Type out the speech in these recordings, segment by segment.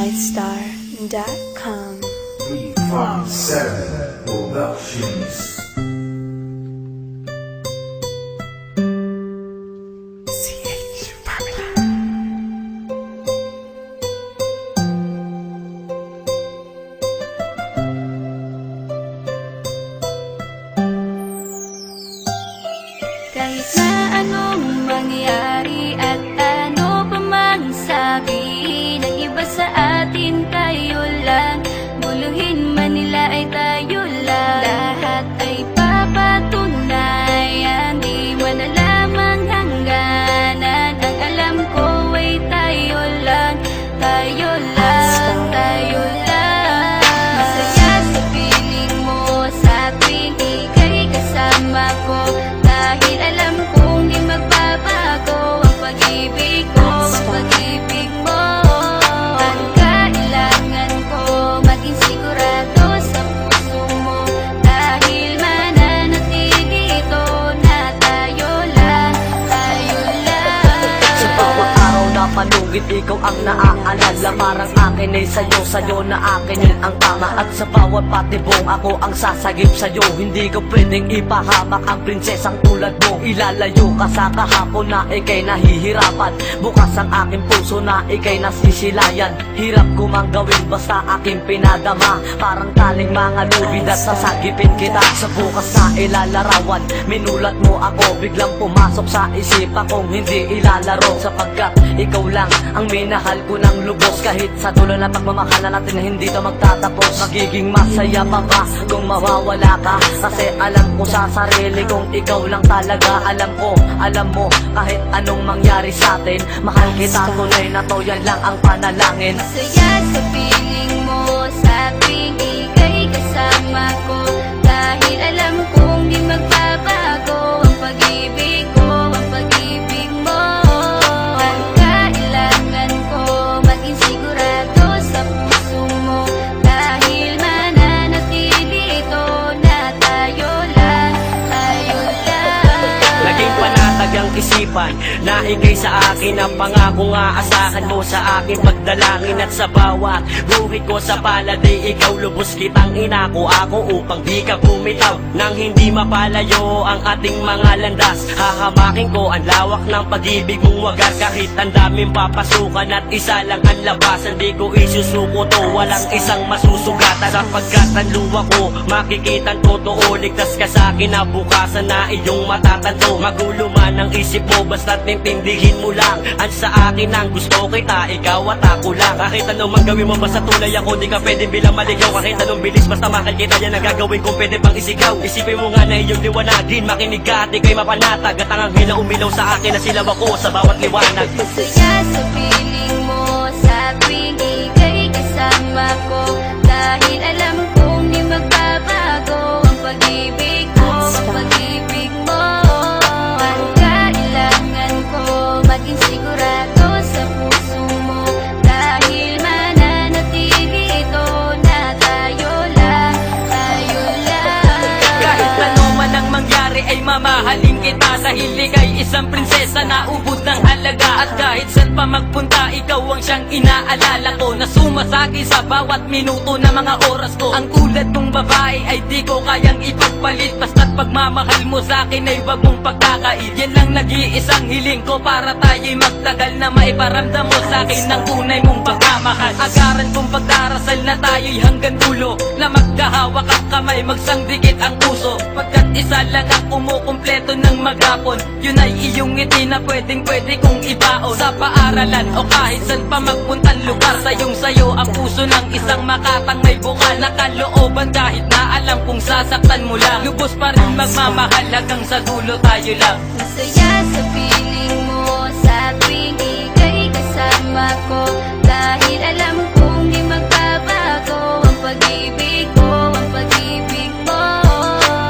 MyStar.com 357 Productions. Kahit na anong mangyari at ano pa mang sabihin ng iba sa atin, tayo lang. Guluhin man nila ay tayo lang. Lahat ay papatunayan, di man alamang hangganan. Ang alam ko ay tayo lang, tayo lang, tayo lang. Masaya sa piling mo sa tuwing ika'y kasama ko, dahil alam kong di magbabago ang pag-ibig ko, ang pag-ibig mo. Ang kailangan ko maging sigurado sa puso mo, dahil mananatili ito na tayo lang, tayo lang. Sa bawat araw na panugid, ikaw ang naaalala. Parang akin ay sa'yo na akin yun ang tama. At sa bawat patibong, ako ang sasagip sa'yo. Hindi ko pwedeng ipahamak ang prinsesang tulad mo. Ilalayo ka sa kahapon na ikay nahihirapan. Bukas ang aking puso na ikay nasisilayan. Hirap ko mang gawin basta aking pinadama. Parang taling mga lubid at sasagipin kita. Sa bukas na ilalarawan, minulat mo ako. Biglang pumasok sa isipa kong hindi ilalaro, sapagkat ikaw lang ang minahal ko ng lubos. Kahit sa dulo na pagmamahal na natin na hindi to magtatapos. Magiging masaya pa ba kung mawawala ka? Kasi alam ko sa sarili kong ikaw lang talaga. Alam mo, kahit anong mangyari sa atin, mahal kita tunay na to, yan lang ang panalangin. Masaya sa piling mo sa tuwing ika'y kasama ko, dahil alam kong di magbabago ang pag-ibig ko, ang pag-ibig mo. Ang kailangan ko maging sigurado sa puso mo, dahil mananatili ito na tayo lang, tayo lang. Naging panatag ang isipan na ikay sa akin ang pangako nga asahan mo sa akin pagdalangin. At sa bawat buhit ko sa palad ay ikaw lubos kitang inako ako upang di ka bumitaw. Nang hindi mapalayo ang ating mga landas, hahamakin ko ang lawak ng pag-ibig mong wagas. Kahit ang daming papasukan at isa lang ang labasan, di ko isusuko to, walang isang masusugatan. Sapagkat ang luwa ko makikitang totoo, ligtas ka sa akin na bukasan na iyong matatanto. Magulo man ang isip mo, basta't nintindihin mo lang ang sa akin ang gusto kita, ikaw at ako lang. Kahit anong manggawin mo basta tunay ako, di ka pwedeng bilang maligaw. Kahit anong bilis basta makikita yan ang gagawin kung pwede pang isigaw. Isipin mo nga na iyong liwanagin, makinig ka at ika'y mapanatag. At ang anghel na umilaw sa akin na silaw ako sa bawat liwanag. Masaya sa piling mo sa tuwing ika'y kasama ko, dahil alam kong di magbabago ang pag-ibig ko, ang pag-ibig mo. Ang kailangan ko maging sigurado sa puso mo, dahil mananatili ito na tayo lang, tayo lang. Kahit ano man ang mangyari ay mamahalin kita, dahil ika'y isang prinsesa na ubod ng halaga. At kahit saan pa magpunta, ikaw ang siyang inaalala ko, na sumasagi sa bawat minuto na mga oras ko. Ang tulad mong babae ay di ko kayang ipagpalit, basta't pagmamahal mo sa akin ay wag mong pagkakait. Yan lang nag-iisang hiling ko para tayo'y magtagal, na maiparamdam mo sa akin ng tunay mong pagmamahal. Agaran kong pagdarasal na tayo'y hanggang dulo, na magkahawak ang kamay, magsangdikit ang puso. Pagkat isa lang ang kumukumpleto ng maghapon, yun ay iyong ngiti na pwedeng-pwede kong ibaon. Sa paaralan o kahit saan pa magpuntang lugar, sayong-sayo ang puso ng isang makatang may bukal na kalooban. Kahit na alam kong sasaktan mo lang, lubos pa rin magmamahal hanggang sa dulo tayo lang. Masaya sa piling mo sa tuwing ika'y kasama ko, dahil alam kong di magbabago ang pag-ibig ko, ang pag-ibig mo.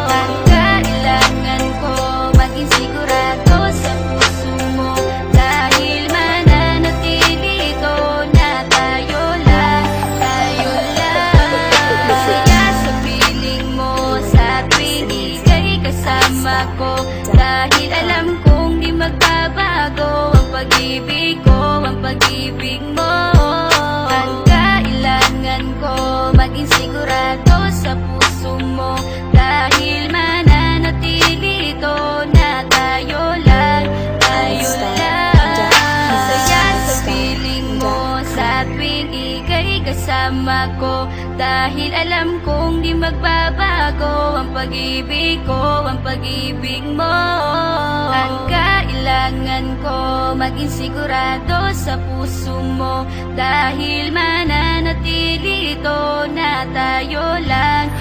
Ang kailangan ko maging sigurado sa puso mo, dahil mananatili ito na tayo lang, tayo lang. Masaya sa piling mo sa tuwing ika'y kasama ko, dahil alam kong di magbabago ang pag-ibig ko, ang pag-ibig mo. kasama ko. Dahil alam kong di magbabago ang pag-ibig ko, ang pag-ibig mo. Ang kailangan ko maging sigurado sa puso mo. Dahil mananatili ito na tayo lang.